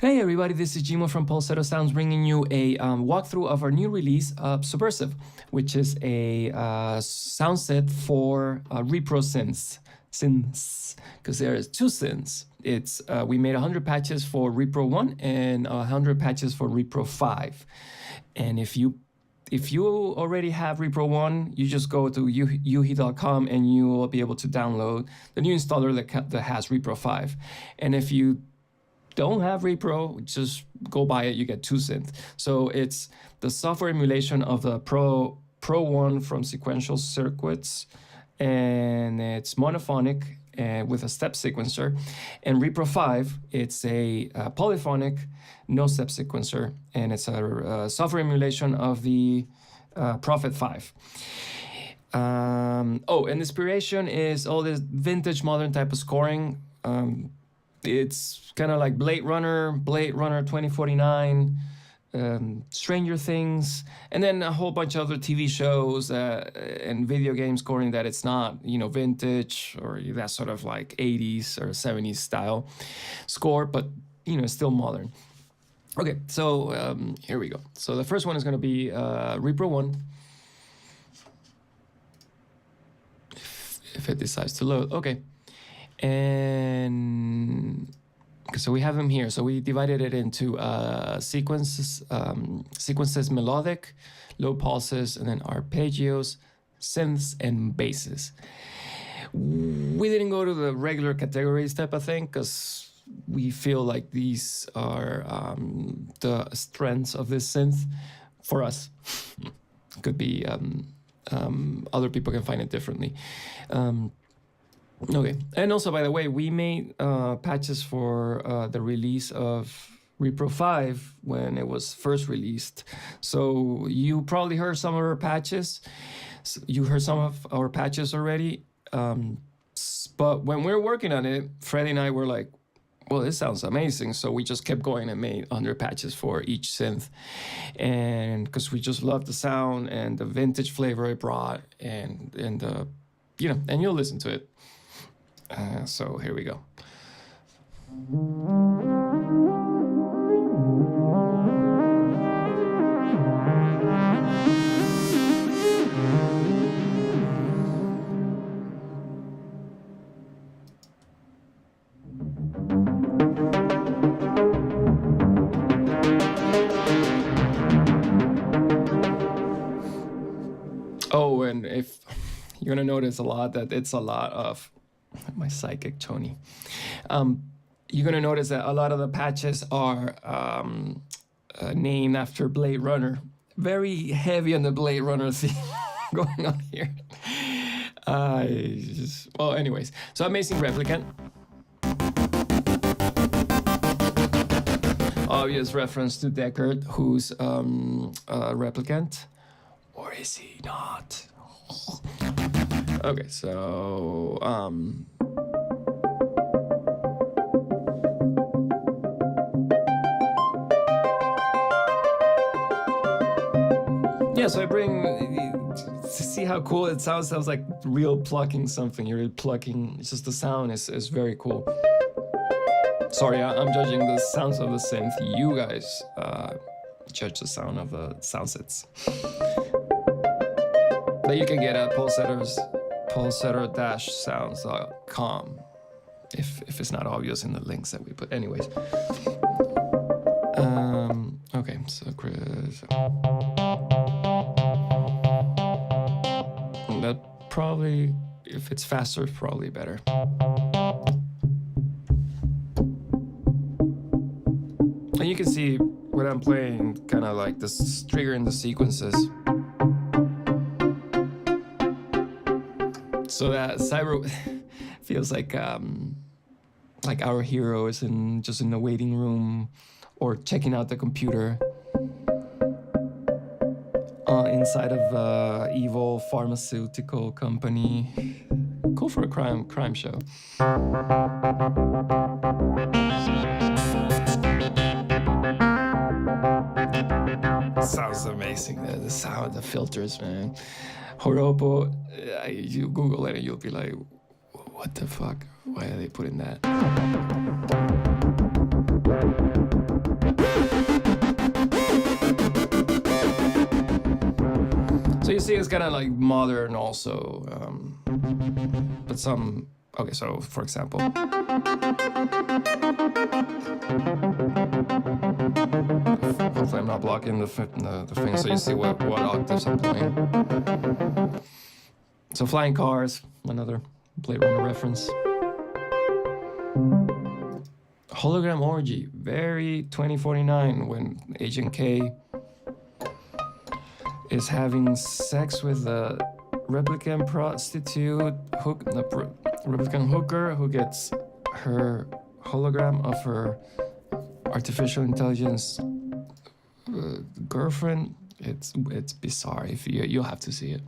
Hey everybody, this is Jimo from Pulsesetter Sounds bringing you a walkthrough of our new release, Subversive, which is a sound set for Repro1 Synths, because there is two synths. It's we made 100 patches for Repro1 and 100 patches for Repro5. And if you already have Repro1, you just go to uhi.com and you will be able to download the new installer that has Repro5. And if you don't have Repro, just go buy it, you get two synths. So it's the software emulation of the Repro1 from sequential circuits, and it's monophonic and with a step sequencer. And Repro5, it's a polyphonic, no step sequencer, and it's a software emulation of the Prophet 5. Oh, and inspiration is all this vintage modern type of scoring. It's kind of like Blade Runner 2049, Stranger Things, and then a whole bunch of other TV shows and video game scoring that it's not, vintage or that sort of like 80s or 70s style score, but, it's still modern. Okay, so here we go. So the first one is going to be Repro1. If it decides to load, okay. And so we have them here. So we divided it into sequences melodic, low pulses, and then arpeggios, synths, and basses. We didn't go to the regular categories type of thing because we feel like these are the strengths of this synth for us. Could be other people can find it differently. Okay, and also, by the way, we made patches for the release of Repro5 when it was first released. So you probably heard some of our patches. You heard some of our patches already. But when we were working on it, Freddie and I were like, well, this sounds amazing. So we just kept going and made 100 patches for each synth. And because we just loved the sound and the vintage flavor it brought and the, and you'll listen to it. So here we go. Oh, and if you're gonna notice a lot that it's a lot of my psychic Tony. You're gonna notice that a lot of the patches are named after Blade Runner. Very heavy on the Blade Runner theme going on here. Well, anyways, so Amazing Replicant. Obvious reference to Deckard, who's a replicant, or is he not? Okay, so yeah, so I bring to see how cool it sounds. Sounds like real plucking something. You're really plucking. It's just the sound is very cool. Sorry, I'm judging the sounds of the synth. You guys judge the sound of the sound sets that you can get at Pulsesetter-sounds.com if it's not obvious in the links that we put. Anyways. Okay, so Chris. That probably, if it's faster, it's probably better. And you can see when I'm playing, kind of like this triggering the sequences. So that Cyber feels like our hero is just in the waiting room or checking out the computer inside of evil pharmaceutical company. Cool for a crime show. Sounds amazing. The sound, the filters, man. Horopo, you Google it and you'll be like, what the fuck? Why are they putting that? see it's kind of like modern also, but some, okay, so for example, hopefully I'm not blocking the thing so you see what octaves I'm playing. So Flying Cars, another Blade Runner reference. Hologram Orgy, very 2049, when Agent K is having sex with a replicant prostitute, replicant hooker who gets her hologram of her artificial intelligence girlfriend. It's bizarre. If you'll have to see it.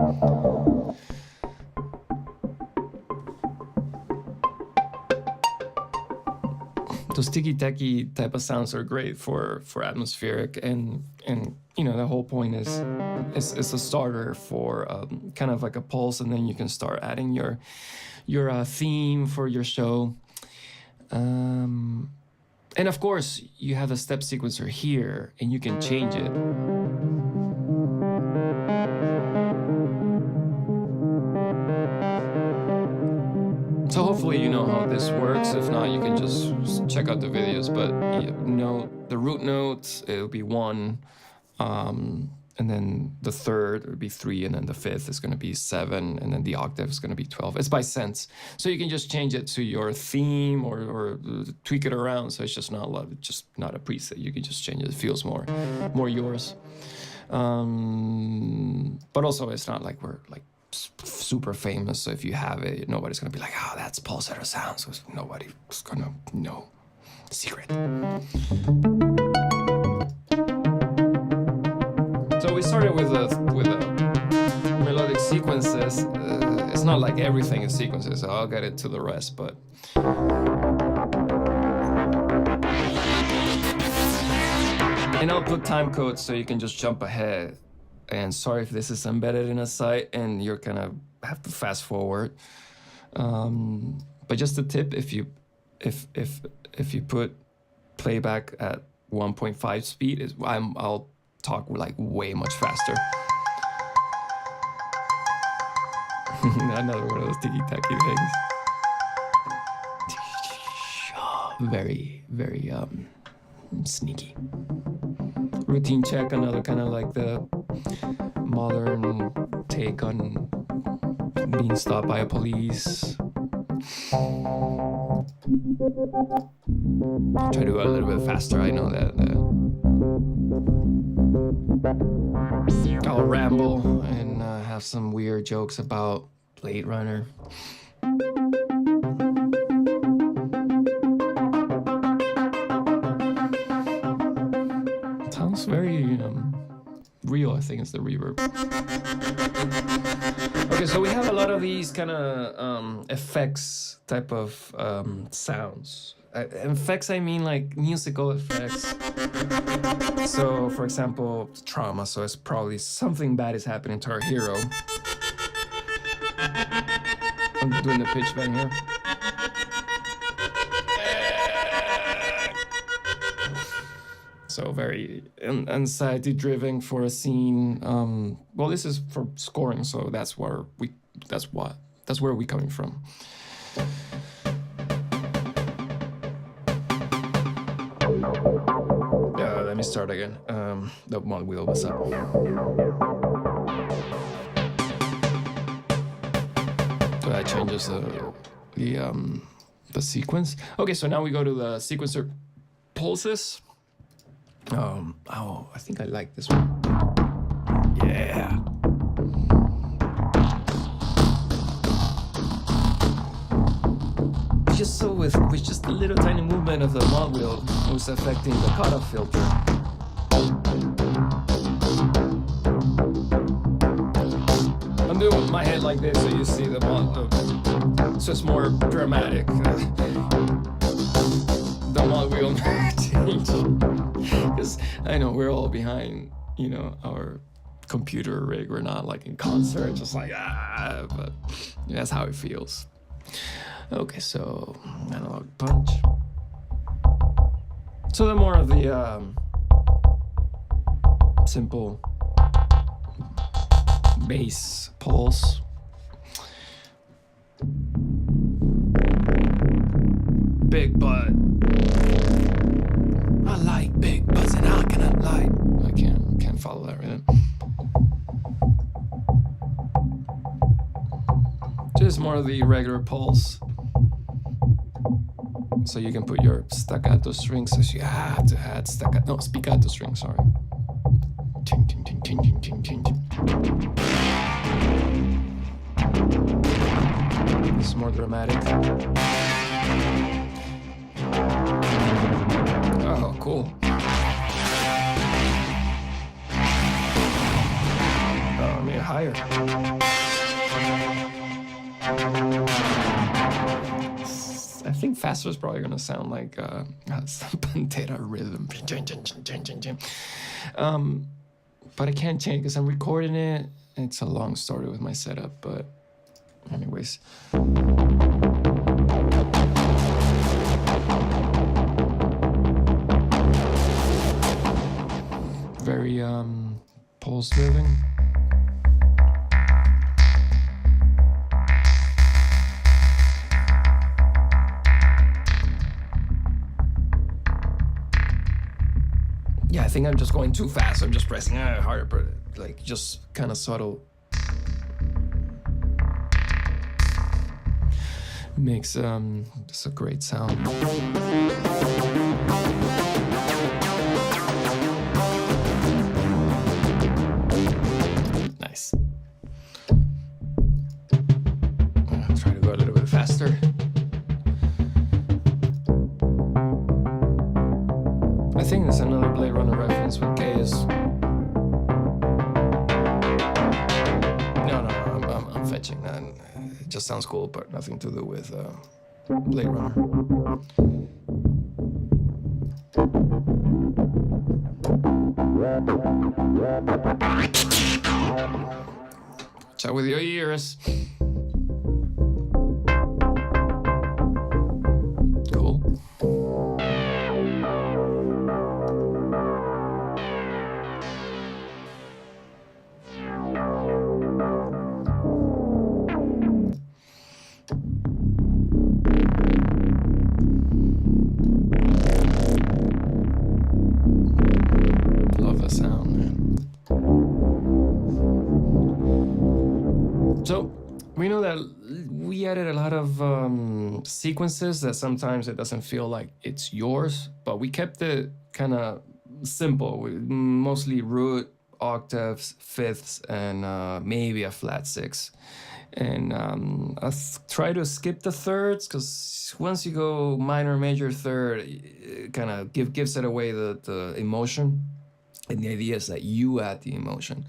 Those ticky-tacky type of sounds are great for atmospheric, and you know, the whole point is it's a starter for kind of like a pulse, and then you can start adding your theme for your show. And of course, you have a step sequencer here, and you can change it. So hopefully you know how this works. If not, you can just check out the videos. But you know, the root notes, it'll be 1, and then the third would be 3, and then the fifth is going to be 7, and then the octave is going to be 12. It's by sense, so you can just change it to your theme or tweak it around. So it's just not a preset. You can just change it. It feels more yours. But also, it's not like we're like super famous, so if you have it, nobody's gonna be like, oh, that's Pulsesetter sounds, because nobody's gonna know. Secret. So we started with a melodic sequences. It's not like everything is sequences, so I'll get it to the rest, but and I'll put time codes so you can just jump ahead. And sorry if this is embedded in a site and you're gonna have to fast forward. But just a tip: if you put playback at 1.5 speed, I'll talk like way much faster. Another one of those ticky-tacky things. Very, very sneaky. Routine check, another kind of like the modern take on being stopped by a police. I'll try to do it a little bit faster, I know that. I'll ramble and have some weird jokes about Blade Runner. Sounds very real, I think it's the reverb. Okay, so we have a lot of these kind of effects type of sounds. Effects, I mean like musical effects. So, for example, trauma, so it's probably something bad is happening to our hero. I'm doing the pitch bend here. So very anxiety-driven for a scene. Well, this is for scoring, so that's where we're coming from. Let me start again. The mod wheel was up. So that changes the sequence. Okay, so now we go to the sequencer pulses. Oh, I think I like this one. Yeah. Just so with just a little tiny movement of the mod wheel was affecting the cutoff filter. I'm doing my head like this so you see the mod, so it's more dramatic. The mod wheel change. Because I know we're all behind, you know, our computer rig. We're not like in concert, just like, but that's how it feels. Okay, so analog punch. So the more of the simple bass pulse. Big butt. I like big butts and how can I like? I can't follow that rhythm. Just more of the regular pulse. So you can put your staccato strings, so you have to add spiccato strings, sorry. This is more dramatic. Oh, cool. Oh, I mean higher. I think faster is probably gonna sound like Pantera rhythm. But I can't change because I'm recording it. It's a long story with my setup, but anyways. Very pulse driven. Yeah, I think I'm just going too fast. I'm just pressing harder, but like just kind of subtle. Makes just a great sound. Nice. I'll try to go a little bit faster. I think there's another Blade Runner reference with Chaos. No, I'm fetching that. It just sounds cool, but nothing to do with Blade Runner. Watch out with your ears. Cool. Love the sound, man. So, we know that we added a lot of sequences that sometimes it doesn't feel like it's yours, but we kept it kind of simple, with mostly root, octaves, fifths, and maybe a flat six. And I try to skip the thirds, because once you go minor, major, third, it kind of gives it away the emotion. And the idea is that you add the emotion.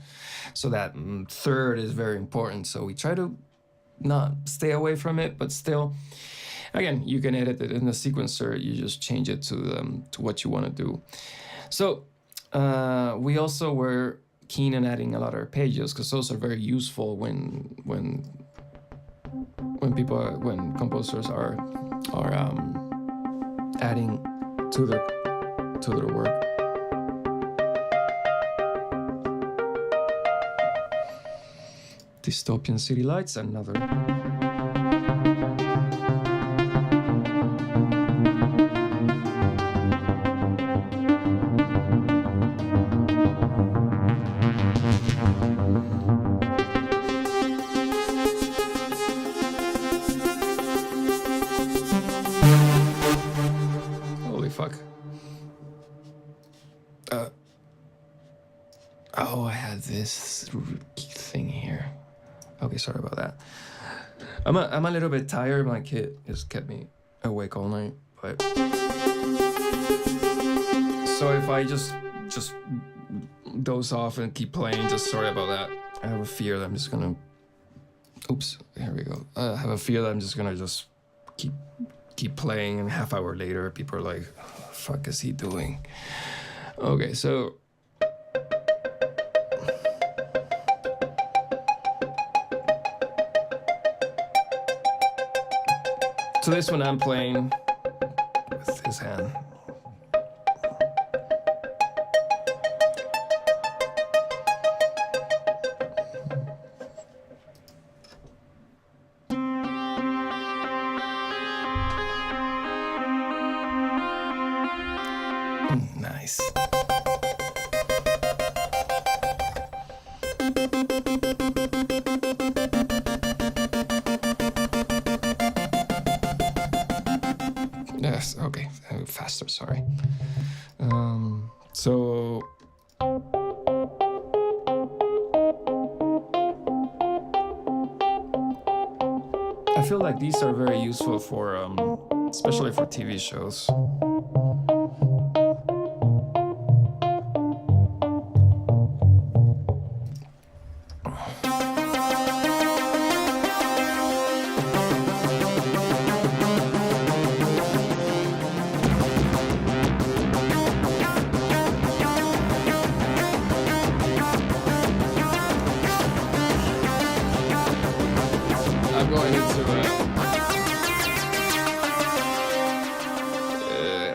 So that third is very important. So we try to not stay away from it, but still, again, you can edit it in the sequencer. You just change it to what you want to do. So we also were keen on adding a lot of arpeggios, because those are very useful when composers are adding to their work. Dystopian City Lights, another. Holy fuck. Oh, I had this thing here. Okay, sorry about that. I'm a little bit tired. My kid just kept me awake all night. But so if I just doze off and keep playing, just sorry about that. I have a fear that I'm just gonna. Oops, here we go. I have a fear that I'm just gonna keep playing, and half hour later, people are like, "What the fuck is he doing?" Okay, so. So this one I'm playing with his hand. Nice. Yes, okay, faster, sorry. So I feel like these are very useful for, especially for TV shows.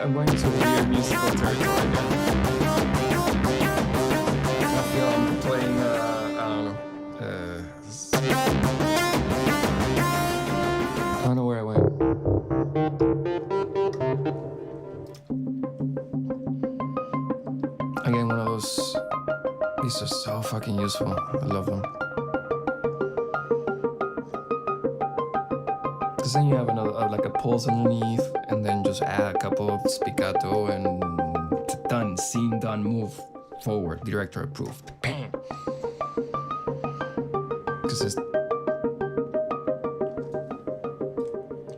I'm going into weird musical territory again. I feel I'm playing, I don't know where I went. Again, one of those, these are so fucking useful. I love them. Because then you have another, like a pulse underneath, and then just add a couple of spiccato, and done, scene done, move forward, director approved. Bam! Because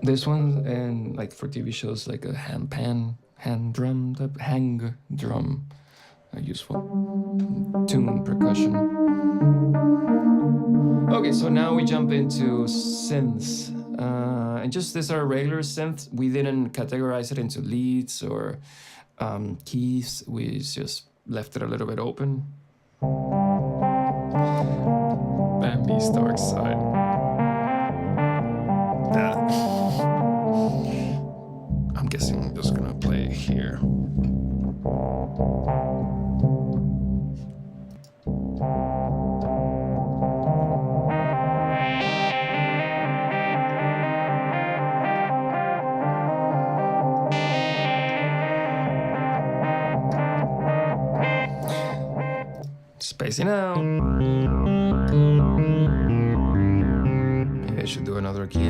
this one, and like for TV shows, like a hang drum, useful. Tune percussion. Okay, so now we jump into synths. And just these are regular synths. We didn't categorize it into leads or keys. We just left it a little bit open. Bambi's Dark Side. I'm guessing I'm just gonna play it here. Spacing out. Maybe I should do another key.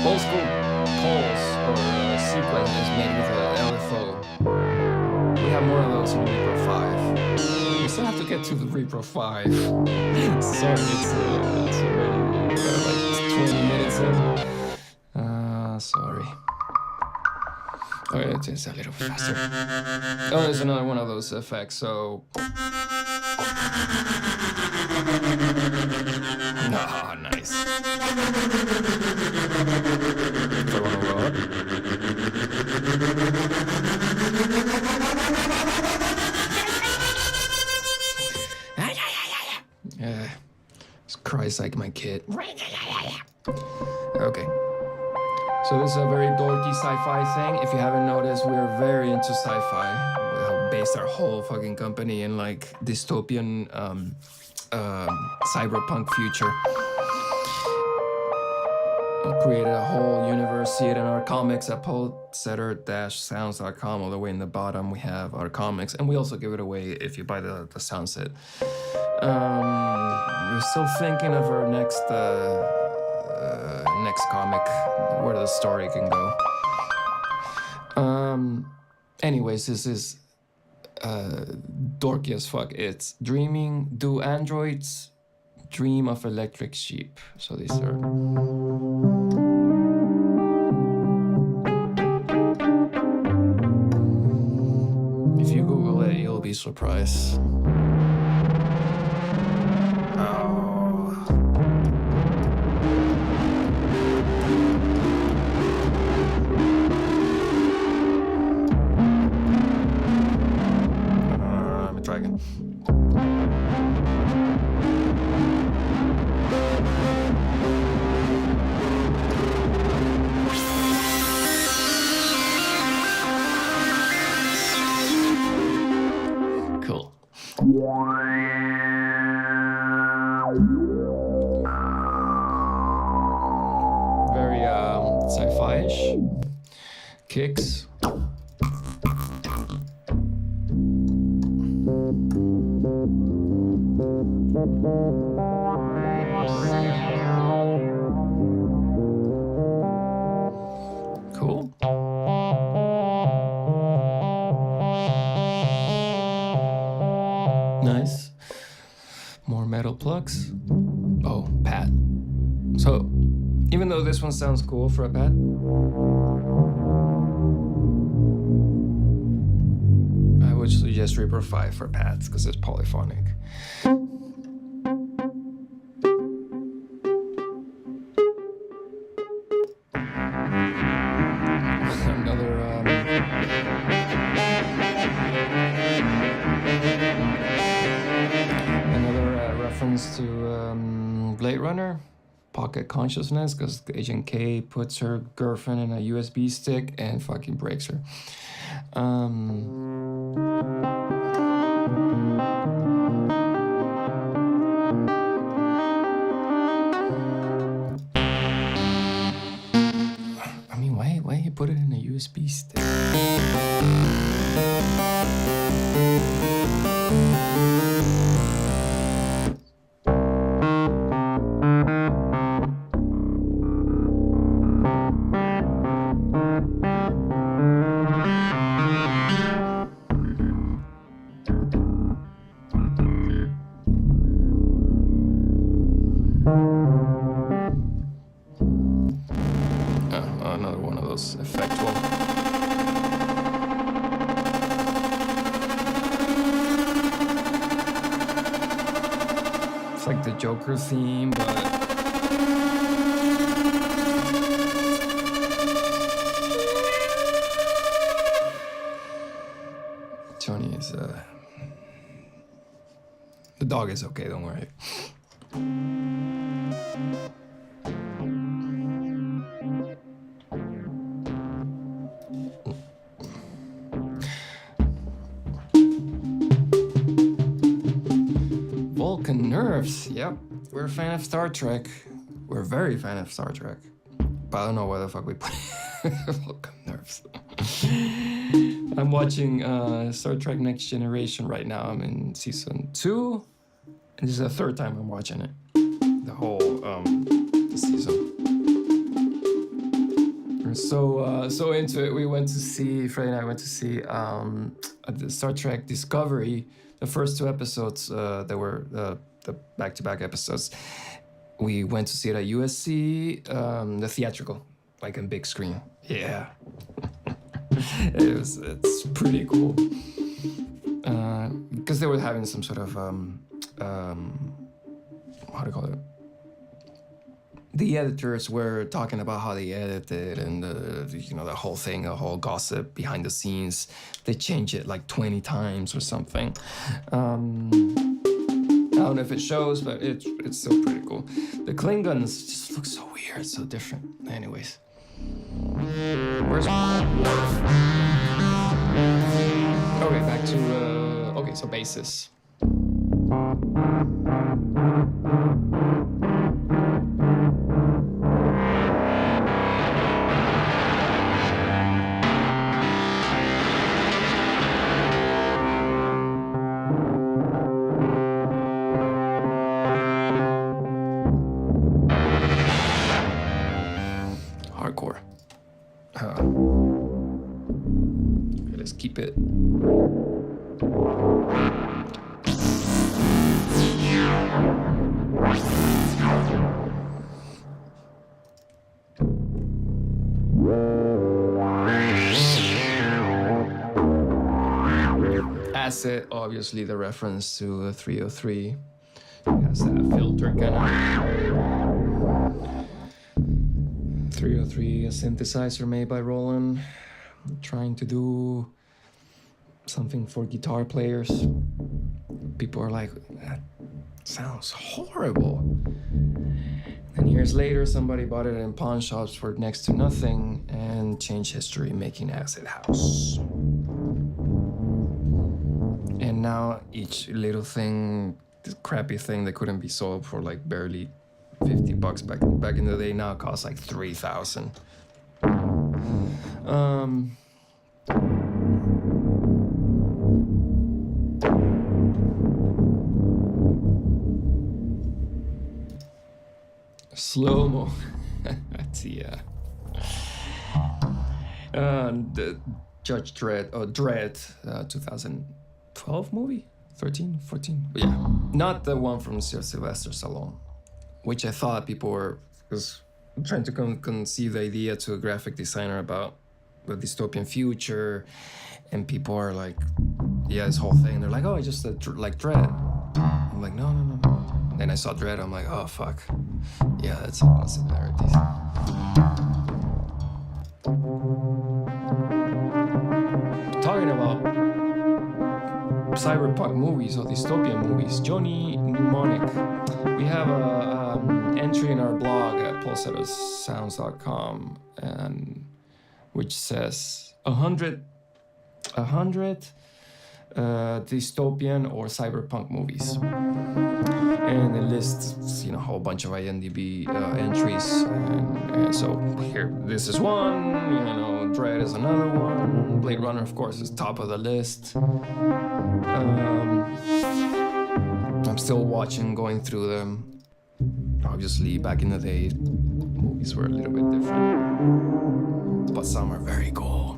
Old school pulse or sequence is made with an LFO. We have more of those in Repro5. We still have to get to the Repro5. Sorry, it's already like 20 minutes in. Sorry. Okay, it's a little faster. Oh, there's another one of those effects, so... Ah, nice. If I want to roll up. Just cries like my kid. Okay. So this is a very dorky sci-fi thing. If you haven't noticed, we're very into sci-fi. We have based our whole fucking company in like dystopian cyberpunk future. We created a whole universe, see it in our comics at Pulsesetter-sounds.com. All the way in the bottom we have our comics, and we also give it away if you buy the Soundset. We're still thinking of our next comic, where the story can go. Anyways, this is dorky as fuck. It's dreaming, do androids dream of electric sheep? So these are... If you Google it, you'll be surprised. Cool. sci-fi-ish. Kicks. Cool. Nice. More metal plugs. Oh, pad. So, even though this one sounds cool for a pad, I would suggest Repro5 for pads because it's polyphonic. Another reference to Blade Runner. Pocket consciousness, because Agent K puts her girlfriend in a USB stick and fucking breaks her. I mean, why he put it in a USB stick? Another one of those effectual. It's like the Joker theme, but Tony is the dog is okay, don't worry. Nerves, yep. We're a fan of Star Trek. We're a very fan of Star Trek. But I don't know why the fuck we put Vulcan nerves. I'm watching Star Trek Next Generation right now. I'm in season 2. And this is the 3rd time I'm watching it. The whole season. We're so into it. We went to see, Freddie and I went to see the Star Trek Discovery. The first 2 episodes that were the back-to-back episodes, we went to see it at USC, the theatrical, like on big screen. Yeah, it's pretty cool. Because they were having some sort of how do you call it? The editors were talking about how they edited and the whole thing, the whole gossip behind the scenes. They changed it like 20 times or something. I don't know if it shows, but it's still pretty cool. The Klingons just look so weird, so different. Anyways. Where's Okay, back to okay, so basses. Hardcore. Okay, let's keep it. Acid, obviously the reference to the 303. It has that filter kind of. 303, a synthesizer made by Roland, trying to do something for guitar players. People are like, that sounds horrible. And years later, somebody bought it in pawn shops for next to nothing and changed history, making acid house. And now each little thing, this crappy thing that couldn't be sold for like barely $50 back in the day, now costs like $3,000. Slow-mo. That's the Judge Dredd, or Dredd, 2012 movie? 13, 14? But yeah, not the one from Sylvester Stallone, which I thought people were trying to conceive the idea to a graphic designer about the dystopian future, and people are like, yeah, this whole thing. They're like, oh, I just like Dredd. I'm like, no. Then I saw Dredd. I'm like, oh fuck, yeah, that's a lot of similarities. Talking about cyberpunk movies or dystopian movies, Johnny Mnemonic. We have a entry in our blog at pulsettersounds.com, and which says 100 dystopian or cyberpunk movies, and it lists a whole bunch of IMDb entries, and so here, this is one, Dredd is another one, Blade Runner of course is top of the list. I'm still going through them. Obviously back in the day movies were a little bit different, but some are very cool.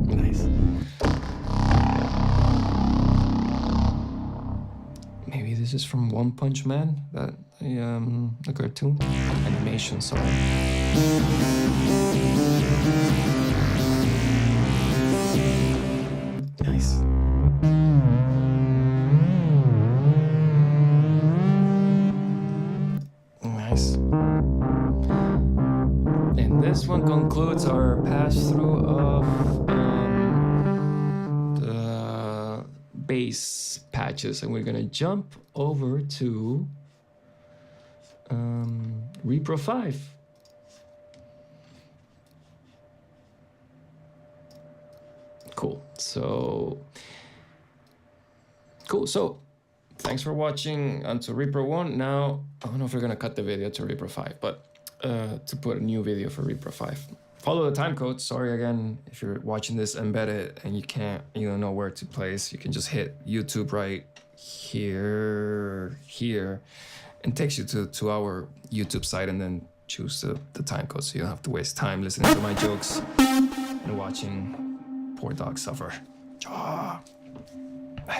Nice. Maybe this is from One Punch Man, the cartoon animation. Sorry. Nice. Nice. And this one concludes our pass-through of the bass patches, and we're gonna jump over to Repro5. Cool. So thanks for watching onto Repro1. Now, I don't know if we're gonna cut the video to Repro5, but to put a new video for Repro5. Follow the time code. Sorry again, if you're watching this embedded and you don't know where to place, you can just hit YouTube right here, and takes you to our YouTube site, and then choose the time code, so you don't have to waste time listening to my jokes and watching poor dog suffer.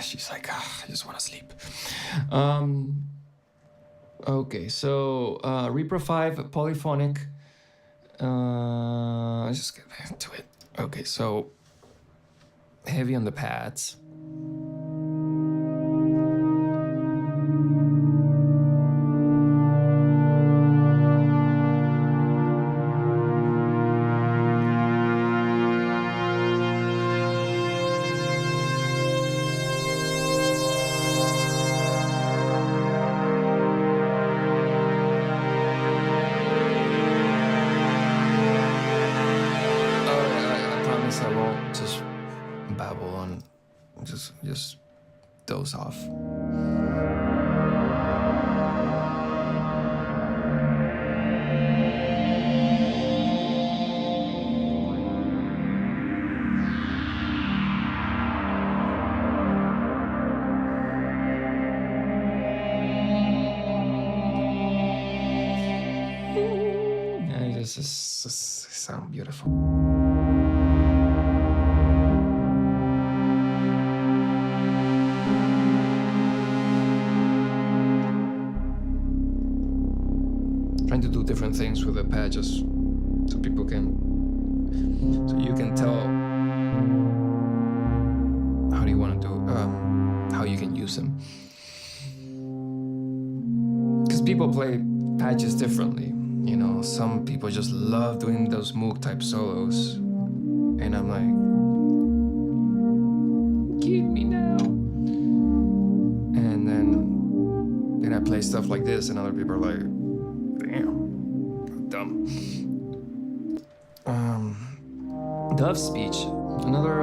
She's like, I just want to sleep. Okay, so Repro5 polyphonic. Let's just get into it. Okay, so heavy on the pads. Just doze off. Yeah, just sound beautiful. Trying to do different things with the patches, so you can tell how do you want to do, how you can use them. Because people play patches differently, some people just love doing those Moog type solos, and I'm like, keep me now. And then I play stuff like this, and other people are like, damn, dumb. Dove Speech, another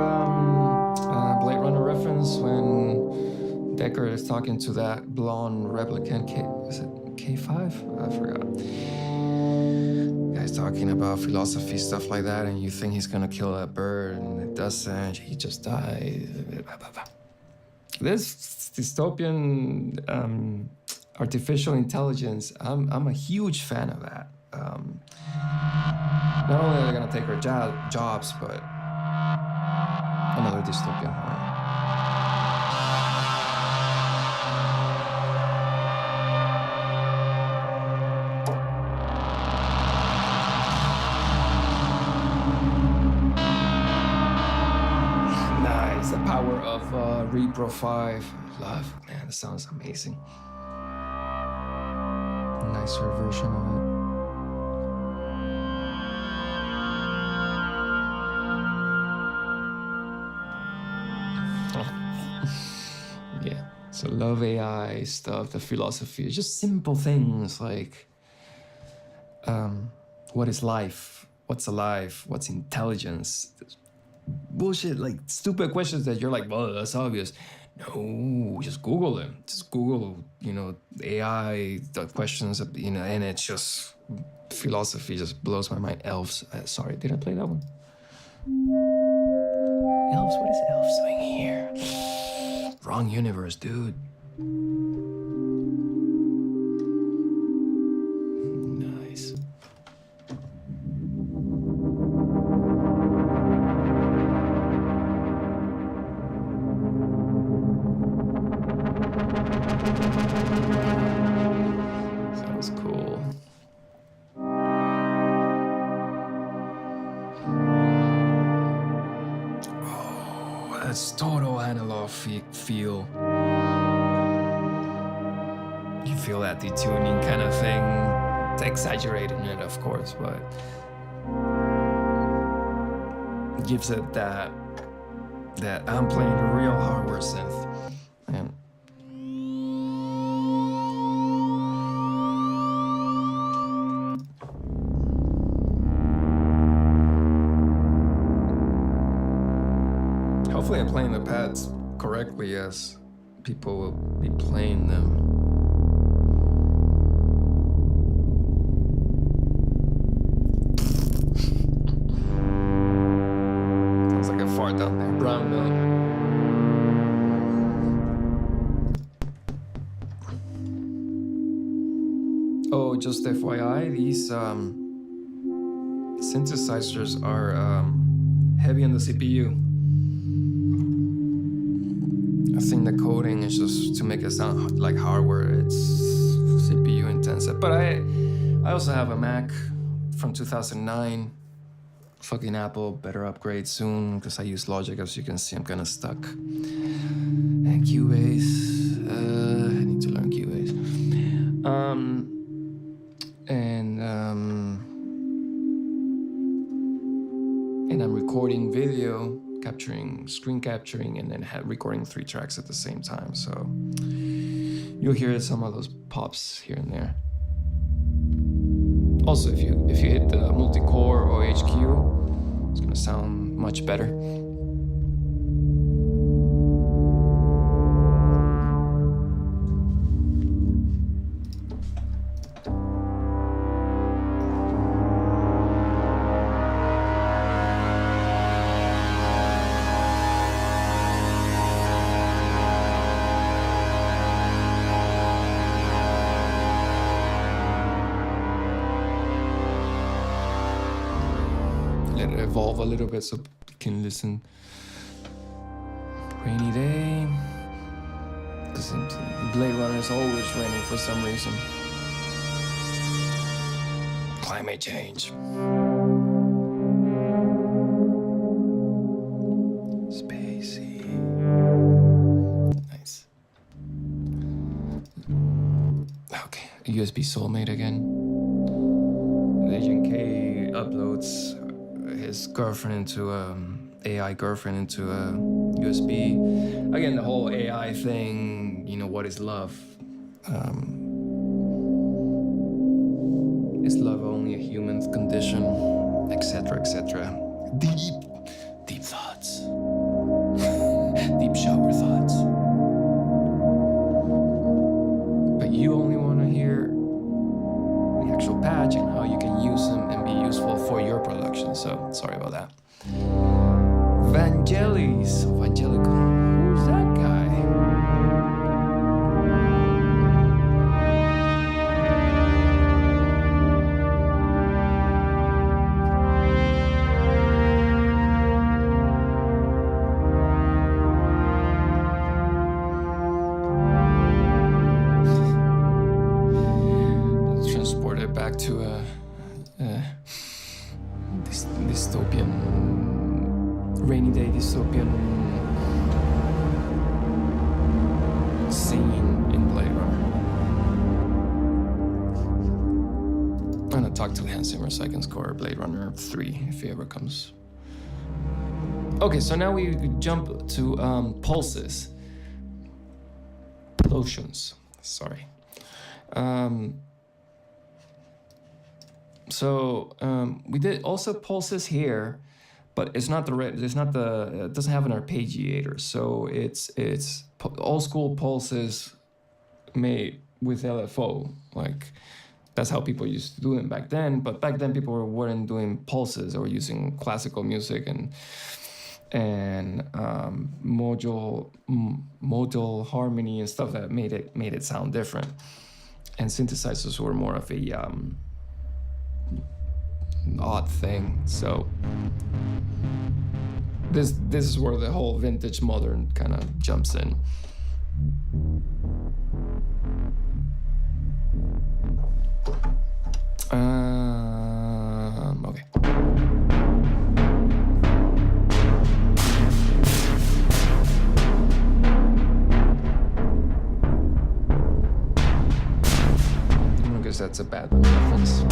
Blade Runner reference when Deckard is talking to that blonde replicant. Is it K5? I forgot. Guy's talking about philosophy, stuff like that, and you think he's gonna kill a bird, and it doesn't. He just dies. This dystopian artificial intelligence, I'm a huge fan of that. Not only are they gonna take our jobs, but another dystopian horror. Nice, the power of Repro5. Love, man, it sounds amazing. Nicer version of it. Yeah, so love AI stuff, the philosophy, just simple things like what is life? What's alive? What's intelligence? Bullshit, like stupid questions that you're like, well, that's obvious. No, just Google them. Just Google, you know, AI questions, you know, and it's just philosophy just blows my mind. Elves, sorry, did I play that one? Elves, what is Elves doing here? Wrong universe, dude. Nice. Sounds cool. Oh, that's total analog feel. You feel that detuning kind of thing. It's exaggerating it, of course, but it gives it that I'm playing a real hardware synth. And hopefully I'm playing the pads correctly as people will be playing them. Sounds like a fart down there. Brown note. Oh, just FYI, these synthesizers are heavy on the CPU. I think the coding is just to make it sound like hardware. It's CPU intensive. But I also have a Mac from 2009. Fucking Apple, better upgrade soon because I use Logic. As you can see, I'm kind of stuck. And Cubase, I need to learn Cubase. And I'm recording video, screen capturing, and then recording 3 tracks at the same time. So you'll hear some of those pops here and there. Also, if you hit the multi-core or HQ, it's gonna sound much better. Let it evolve a little bit so you can listen. Rainy day. Because Blade Runner is always raining for some reason. Climate change. Spacey. Nice. Okay, USB Soulmate again. Agent K uploads his girlfriend into AI girlfriend into a USB. Again, the whole AI thing, you know, what is love? Is love only a human condition? Etc., etc. Deep thoughts. Deep shower thoughts. But you only want to hear so sorry about that. Evangelical. Who's that guy? Transported back to a dystopian, rainy day dystopian scene in Blade Runner. I'm gonna talk to Hans Zimmer so I can score Blade Runner 3 if he ever comes. Okay, so now we jump to Pulses. Lotions, sorry. We did also Pulses here, but it doesn't have an arpeggiator. So it's old school Pulses made with LFO. Like that's how people used to do them back then. But back then people weren't doing Pulses or using classical music and modal harmony and stuff that made it sound different. And synthesizers were more of a odd thing. So this is where the whole vintage modern kind of jumps in. Okay. I guess that's a bad reference.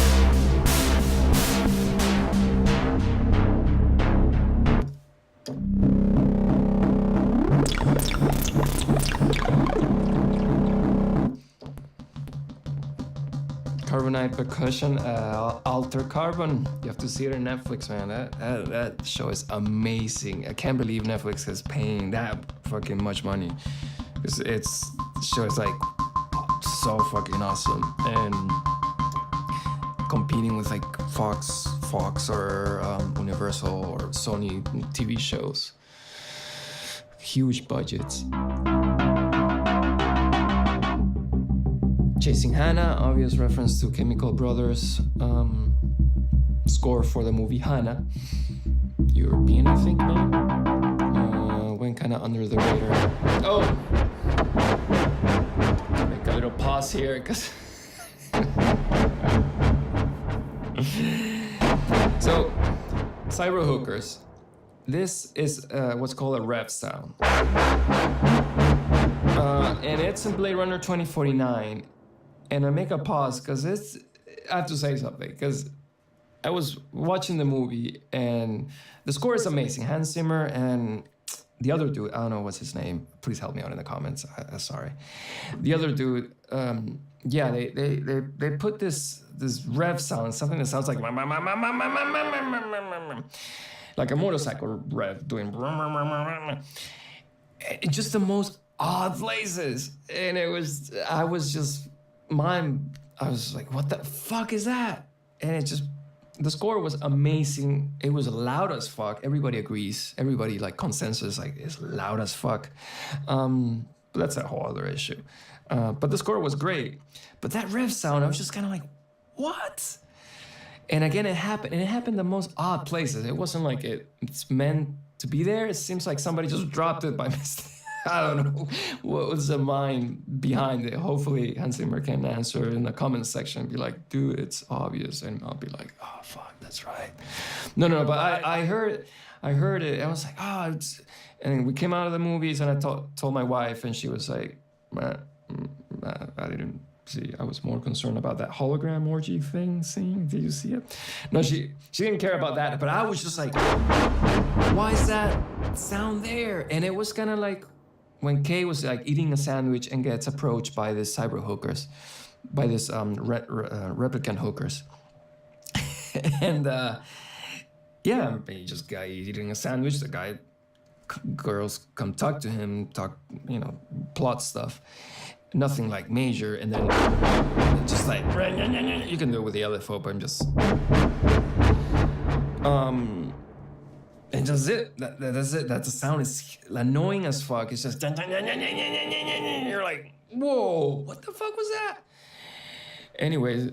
Carbonite percussion, Alter Carbon. You have to see it on Netflix, man. That show is amazing. I can't believe Netflix is paying that fucking much money. The show is like so fucking awesome and competing with like Fox or Universal or Sony TV shows. Huge budgets. Chasing Hannah, obvious reference to Chemical Brothers score for the movie Hannah. European, I think, man. Went kind of under the radar. Oh! Make a little pause here, because... So, Cyber Hookers. This is what's called a rev sound. And it's in Blade Runner 2049. And I make a pause because I have to say something, because I was watching the movie and the score is amazing. Hans Zimmer and the other dude, I don't know what's his name. Please help me out in the comments. Sorry. The other dude, yeah, they put this rev sound, something that sounds like a motorcycle rev doing just the most odd places. And I was like, what the fuck is that? And the score was amazing. It was loud as fuck. Everybody agrees. Everybody like consensus, like it's loud as fuck. But that's a whole other issue. But the score was great. But that rev sound, I was just kind of like, what? And again, it happened. And it happened in the most odd places. It wasn't like it's meant to be there. It seems like somebody just dropped it by mistake. I don't know what was the mind behind it. Hopefully Hans Zimmer can answer in the comments section and be like, dude, it's obvious. And I'll be like, oh, fuck, that's right. No, but I heard it. I was like, oh, it's... And we came out of the movies and I told my wife and she was like, I didn't see. I was more concerned about that hologram orgy thing. Did you see it? No, she didn't care about that. But I was just like, why is that sound there? And it was kind of like, when Kay was like eating a sandwich and gets approached by this cyber hookers, by this replicant hookers. And yeah, he just guy eating a sandwich, girls come talk to him, plot stuff. Nothing like major, and then just like, you can do it with the LFO, but I'm just... And just it. That's it. That the sound is annoying as fuck. It's just you're like, whoa, what the fuck was that? Anyways,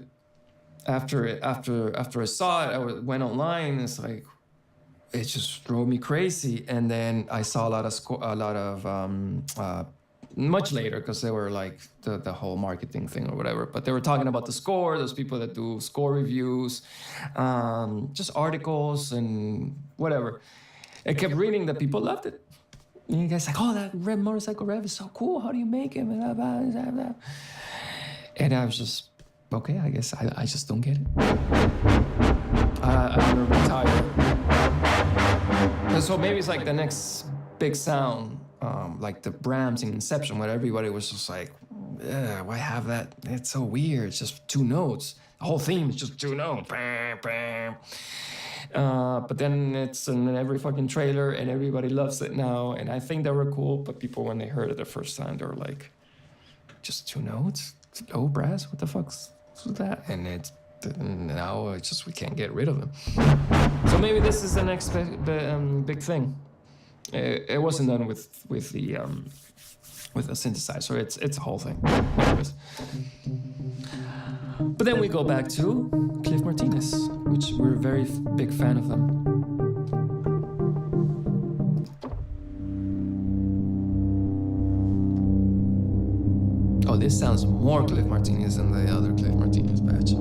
after I saw it, I went online. And it's like, it just drove me crazy. And then I saw a lot of much later, because they were like the whole marketing thing or whatever, but they were talking about the score, those people that do score reviews, just articles and whatever. I kept reading that people loved it. And you guys like, oh, that motorcycle rev is so cool, how do you make it? Blah, blah, blah, blah. And I was just, okay, I guess I just don't get it. I'm gonna retire. And so maybe it's like the next big sound, like the Brahms in Inception, where everybody was just like, why have that? It's so weird. It's just two notes. The whole theme is just two notes. Bam, bam. But then it's in every fucking trailer, and everybody loves it now. And I think they were cool, but people, when they heard it the first time, they were like, just two notes? Low brass? What the fuck's that? And now it's just, we can't get rid of them. So maybe this is the next big thing. It wasn't done with the synthesizer. It's a whole thing. Anyways. But then we go back to Cliff Martinez, which we're a very big fan of them. Oh, this sounds more Cliff Martinez than the other Cliff Martinez batch.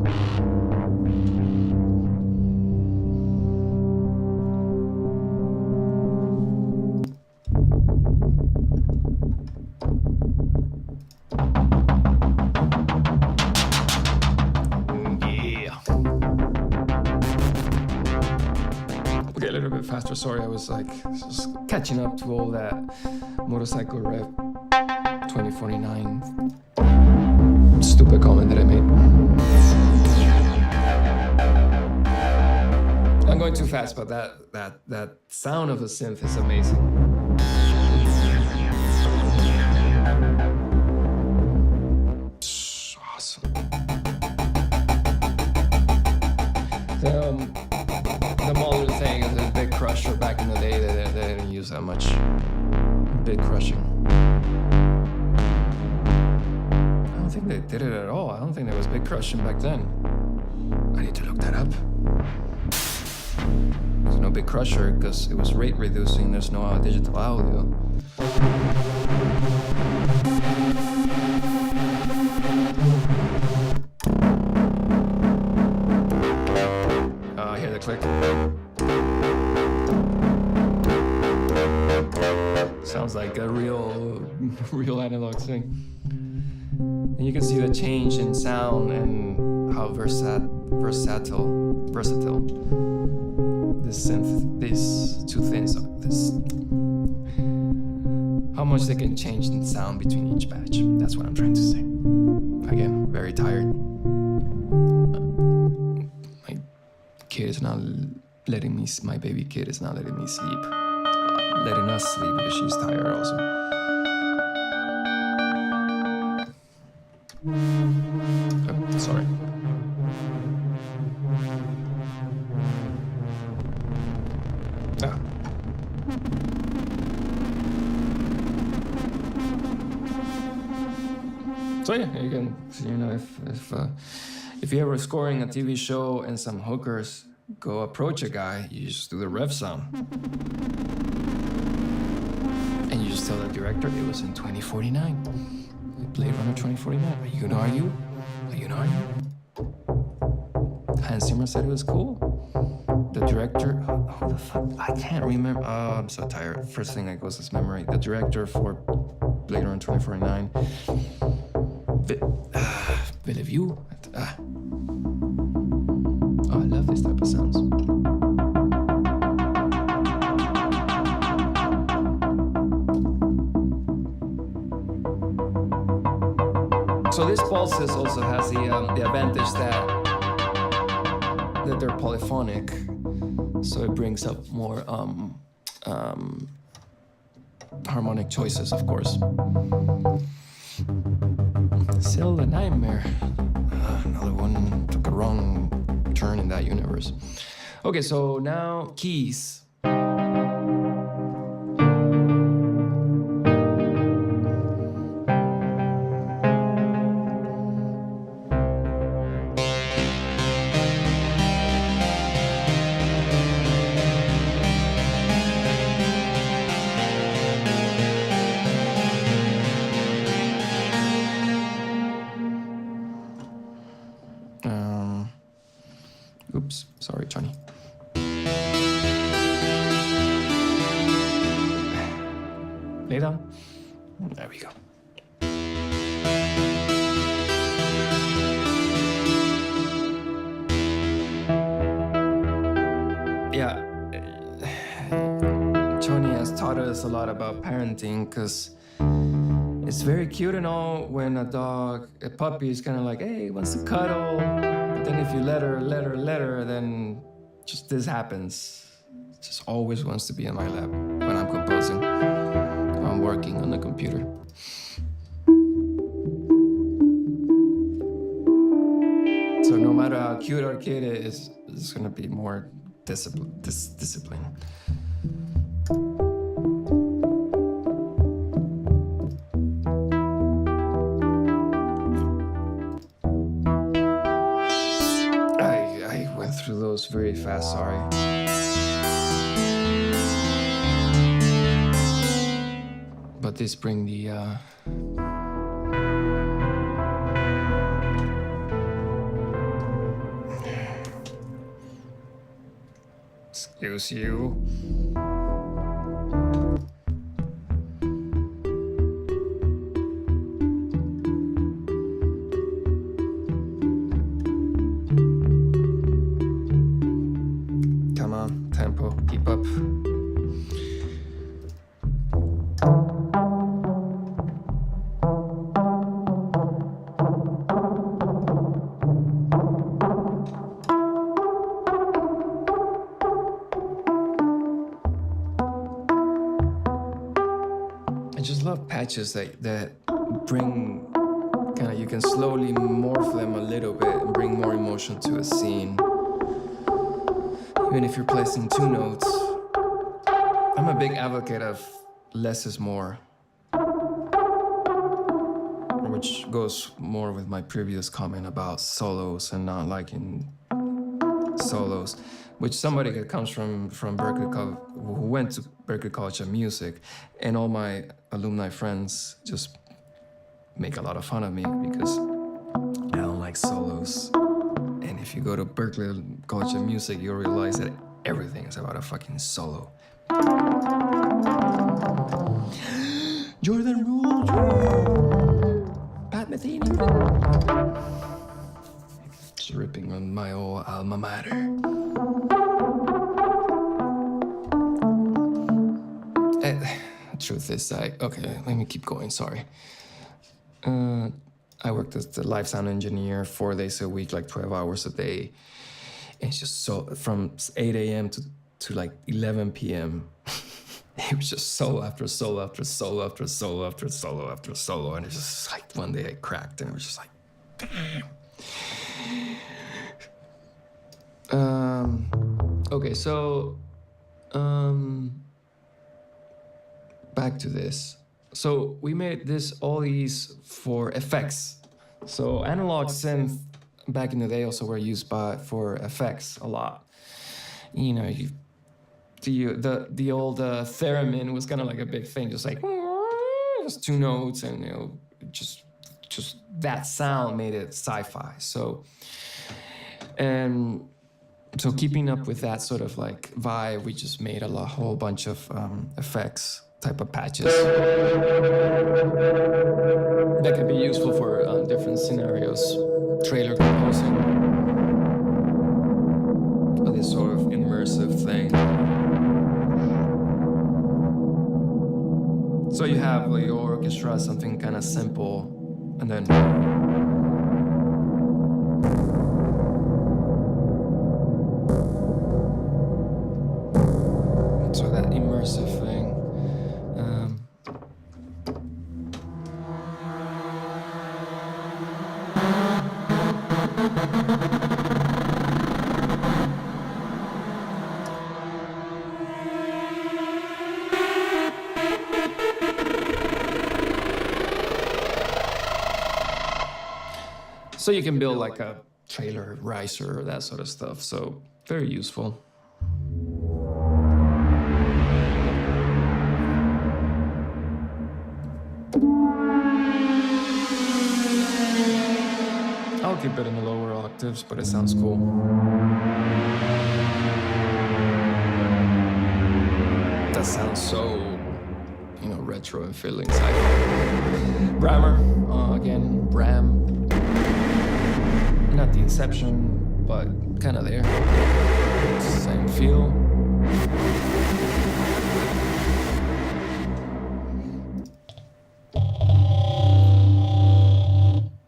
Faster, sorry, I was like just catching up to all that motorcycle rev 2049 stupid comment that I made. I'm going too fast, but that sound of the synth is amazing. Awesome. The Mahler thing is a big crusher. Back in the day, they didn't use that much big crushing. I don't think they did it at all. I don't think there was big crushing back then. I need to look that up. There's no big crusher because it was rate reducing. There's no digital audio. Hear the click. Sounds like a real analog thing. And you can see the change in sound and how versatile this synth, these two things, how much they can change in sound between each batch. That's what I'm trying to say. Again, very tired. My baby kid is not letting me sleep. Letting us sleep because she's tired also. Oh, sorry. Ah. So yeah, you can, if you're ever scoring a TV show and some hookers go approach a guy, you just do the rev sound. And you just tell the director it was in 2049. Blade Runner 2049. Are you gonna argue? Are you gonna argue? Hans Zimmer said it was cool. The director, who the fuck? I can't remember. Oh, I'm so tired. First thing that goes is memory. The director for Blade Runner 2049. Bellevue. Oh, I love this type of sounds. So this Pulses also has the advantage that they're polyphonic, so it brings up more harmonic choices, of course. Still a nightmare. Another one took a wrong turn in that universe. Okay, so now keys. Oops, sorry, Johnny. Lay down. There we go. Yeah, Johnny has taught us a lot about parenting, because it's very cute and all when a puppy is kind of like, hey, wants to cuddle. But then if you let her, then just this happens. Just always wants to be in my lap when I'm composing. I'm working on the computer. So no matter how cute our kid is, it's gonna be more discipline. I went through those very fast, sorry. But this bring the excuse you. Come on, tempo, keep up. I just love patches that bring kind of, you can slowly morph them a little bit and bring more emotion to a scene. Even if you're placing two notes. I'm a big advocate of less is more, which goes more with my previous comment about solos and not liking solos, which somebody that comes from Berklee who went to Berklee College of Music, and all my alumni friends just make a lot of fun of me because I don't like solos. And if you go to Berklee College of Music, you'll realize that everything is about a fucking solo. Jordan Rule, Pat Metheny. Just ripping on my old alma mater. Truth is, okay, let me keep going, sorry. I worked as the live sound engineer 4 days a week, like 12 hours a day. And it's just so, from 8 a.m. to like 11 p.m. It was just solo after solo after solo after solo after solo after solo. And it's just like one day I cracked and it was just like, damn. Okay, so, back to this. So we made all these for effects. So analog synth back in the day also were used for effects a lot. You know, the old theremin was kind of like a big thing, just like just two notes, and you know, just that sound made it sci-fi. So keeping up with that sort of like vibe, we just made whole bunch of effects type of patches that can be useful for different scenarios, trailer composing, or this sort of immersive thing. So you have your orchestra, something kind of simple, and then so that immersive thing. So you can build like a trailer riser, that sort of stuff. So very useful. I'll keep it in the lower octaves, but it sounds cool. That sounds so, you know, retro and feeling sci-fi. Brammer, again, Bram. Not the Inception, but kind of there. Same feel.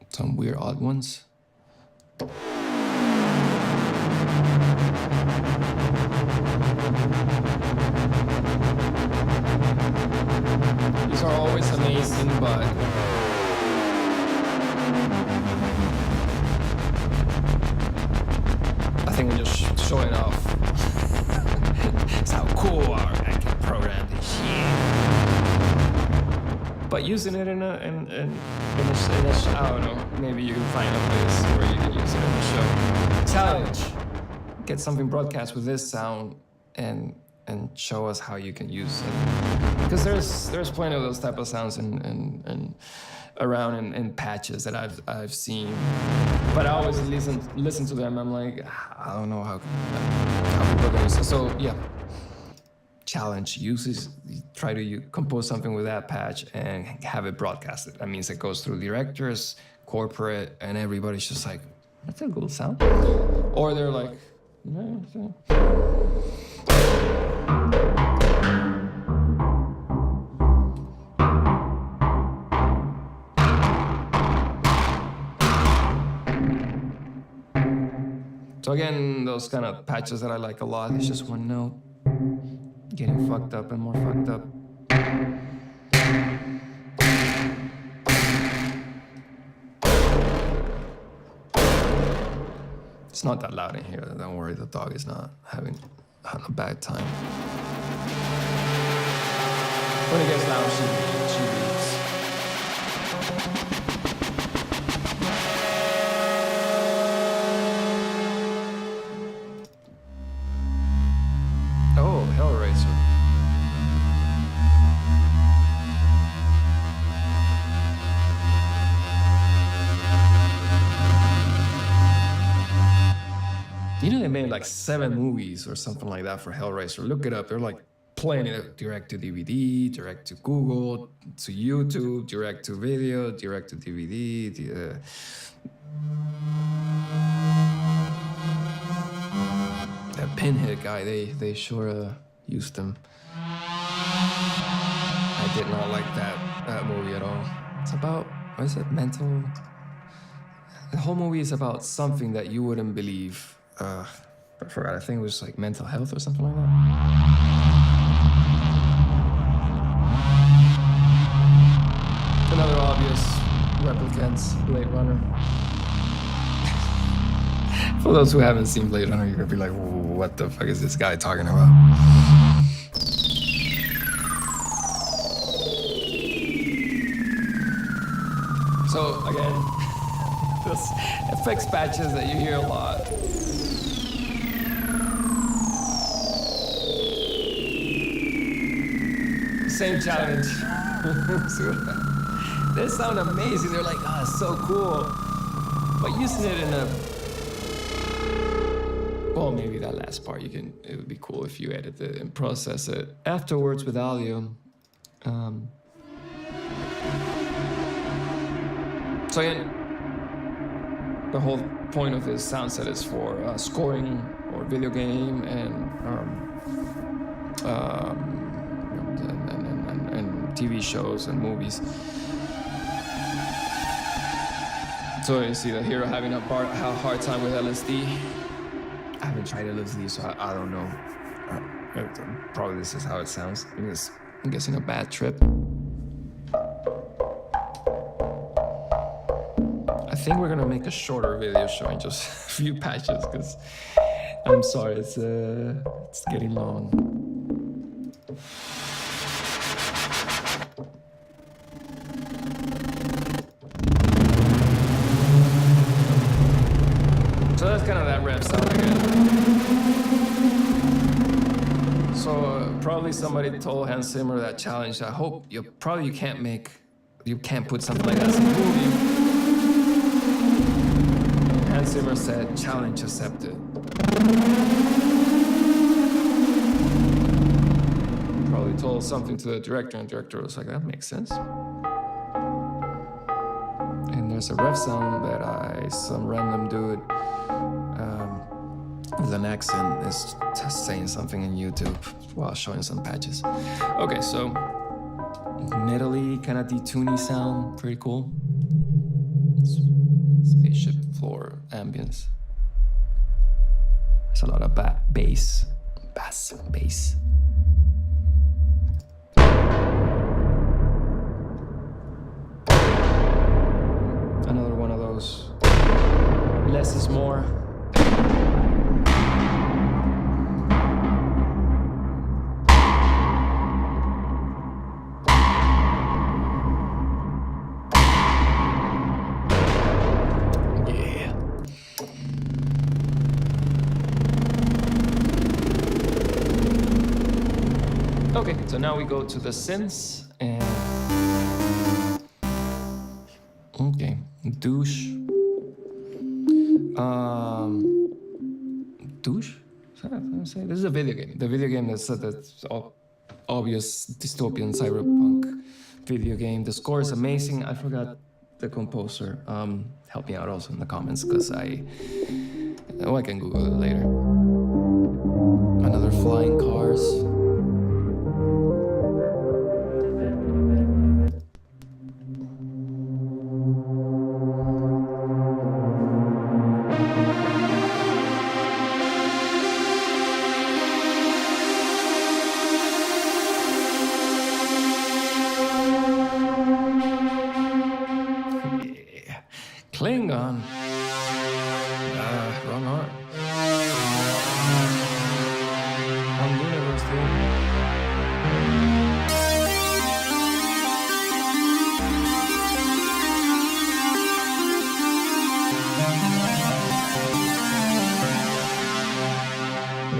Some weird odd ones. These are always amazing, but I think we're just showing off. It's how cool I can program this shit. But using it in a I don't know, maybe you can find a place where you can use it in a show. Challenge. Get something broadcast with this sound and show us how you can use it. Because there's plenty of those type of sounds and around in patches that I've seen. But I always listen to them. I'm like, I don't know how people are gonna use it. So yeah. Challenge uses, try to compose something with that patch and have it broadcasted. That means it goes through directors, corporate, and everybody's just like, that's a cool sound. Or they're like, no. So again, those kind of patches that I like a lot, it's just one note. Getting fucked up and more fucked up. It's not that loud in here. Don't worry, the dog is not having a bad time. When it gets loud, she leaves. Oh, Hellraiser. You know, they made like 7 movies or something like that for Hellraiser. Look it up. They're like playing it direct to DVD, direct to Google, to YouTube, direct to video, direct to DVD. That Pinhead guy, they sure used them. I did not like that movie at all. It's about, what is it, mental? The whole movie is about something that you wouldn't believe. I forgot, I think it was like mental health or something like that. Another obvious replicants, Blade Runner. For those who haven't seen Blade Runner, you're gonna be like, what the fuck is this guy talking about? So again, those effects patches that you hear a lot. Same challenge. They sound amazing. They're like, oh, it's so cool. But using it in a, well, maybe that last part it would be cool if you edit it and process it afterwards with audio. So again, the whole point of this Soundset is for scoring or video game and TV shows and movies. So you see the hero having a hard time with LSD. I haven't tried LSD, so I don't know. Probably this is how it sounds. I'm guessing a bad trip. I think we're gonna make a shorter video showing just a few patches, because I'm sorry, it's getting long. it's kind of that rev sound again. So probably somebody told Hans Zimmer that challenge. I hope you can't put something like that in the movie. Hans Zimmer said, challenge accepted. Probably told something to the director, and the director was like, that makes sense. And there's a rev sound that some random dude with an accent is just saying something in YouTube while showing some patches. Okay, so metally, kind of detuny sound, pretty cool. Spaceship floor ambience. There's a lot of bass. Another one of those. Less is more. Okay, so now we go to the synths and okay, douche. Douche? This is a video game. The video game that's obvious dystopian cyberpunk video game. The score is amazing. I forgot the composer. Help me out also in the comments because I can Google it later. Another flying cars. Klingon. Wrong art. Wrong universe thing.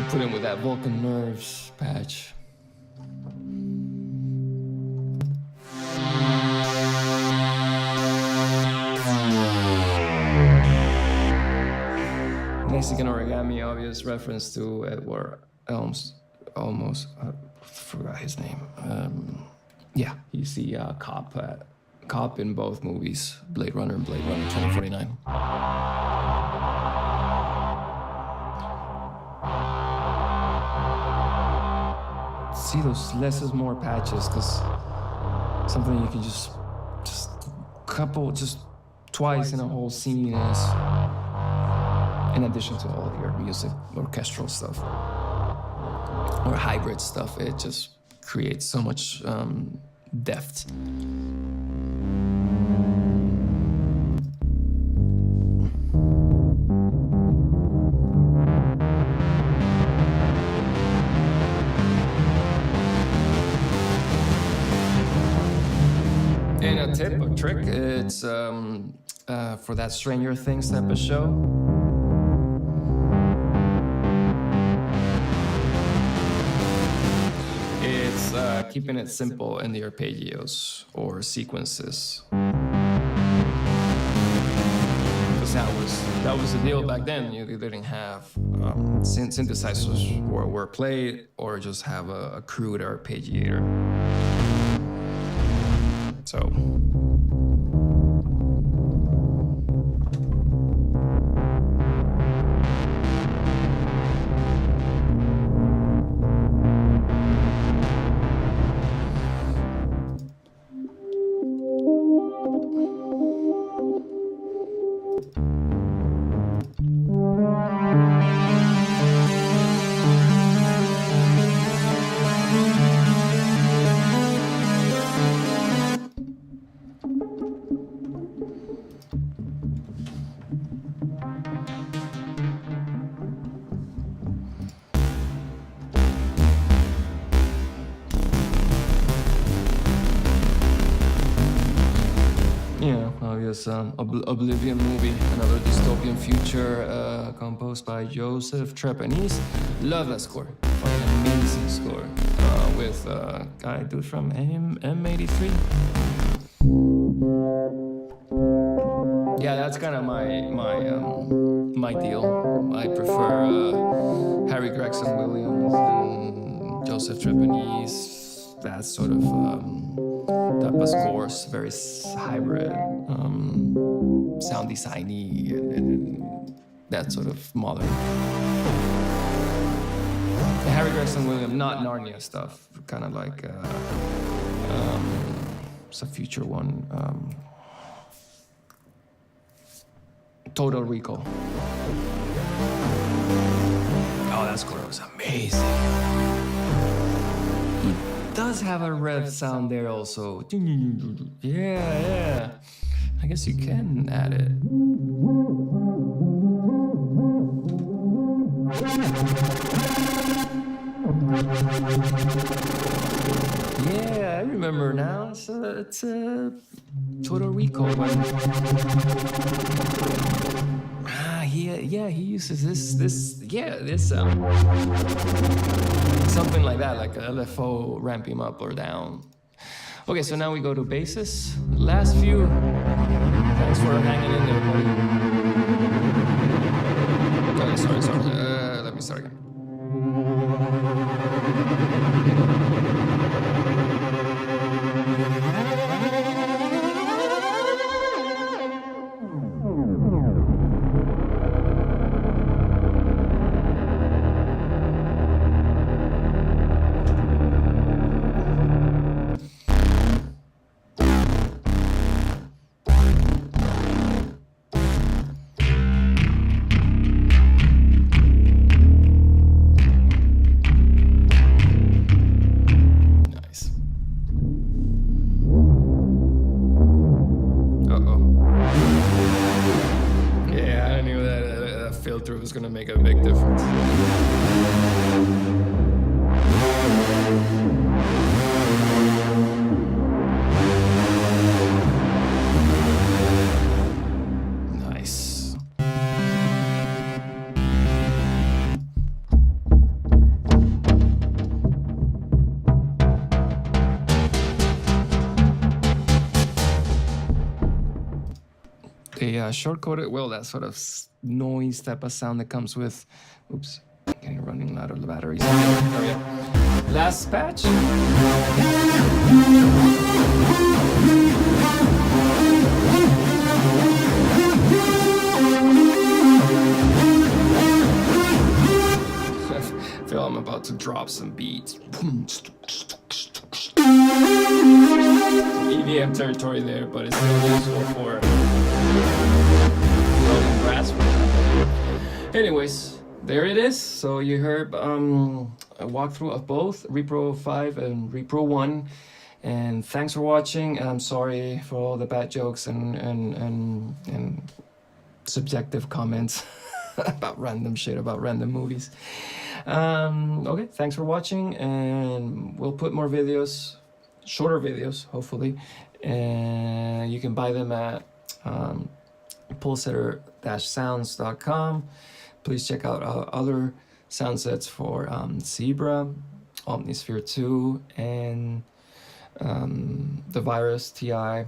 Put him with that Vulcan Nerves patch. Mexican origami, obvious reference to Edward Elms. Almost forgot his name. Yeah, you see cop in both movies, Blade Runner and Blade Runner 2049. See those less is more patches, because something you can just twice in a whole scene is, in addition to all your music, orchestral stuff, or hybrid stuff, it just creates so much depth. And a tip, a trick, it's for that Stranger Things type of show. It's keeping it simple in the arpeggios or sequences. Because that was the deal back then. You didn't have synthesizers were played, or just have a crude arpeggiator. So. this Oblivion movie, another dystopian future composed by Joseph Trepanese. Love that score, fucking amazing score, with guy dude from M83. Yeah, that's kind of my deal. I prefer Harry Gregson Williams and Joseph Trepanese. That sort of type of scores, very hybrid, sound designy, and that sort of modern. Harry Gregson Williams, not Narnia stuff, kind of like it's a future one. Total Recall. Oh, that score was amazing. He does have a rev sound there also. Yeah. I guess you can add it. Yeah, I remember now. It's a Total Recall one. He uses this something like that, like a LFO ramp him up or down. Okay, so now we go to basses. Last few. Thanks for hanging in there, buddy. Okay, sorry. Let me start again. Filter was gonna make a big difference. Nice. They short-coded well that sort of noise type of sound that comes with, oops, getting running out of the batteries. Hurry up. Last patch. I feel I'm about to drop some beats. EDM territory there, but it's still useful for grasp. Anyways, there it is. So you heard a walkthrough of both Repro5 and Repro1, and thanks for watching. I'm sorry for all the bad jokes and subjective comments about random shit about random movies. Okay, thanks for watching, and we'll put more videos, shorter videos, hopefully, and you can buy them at Pulsesetter-sounds.com. Please check out other sound sets for Zebra, Omnisphere 2, and the Virus TI.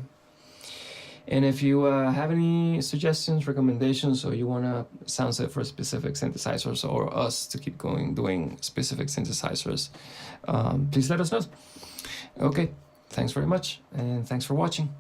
And if you have any suggestions, recommendations, or you want a sound set for specific synthesizers, or us to keep doing specific synthesizers, please let us know. Okay, thanks very much, and thanks for watching.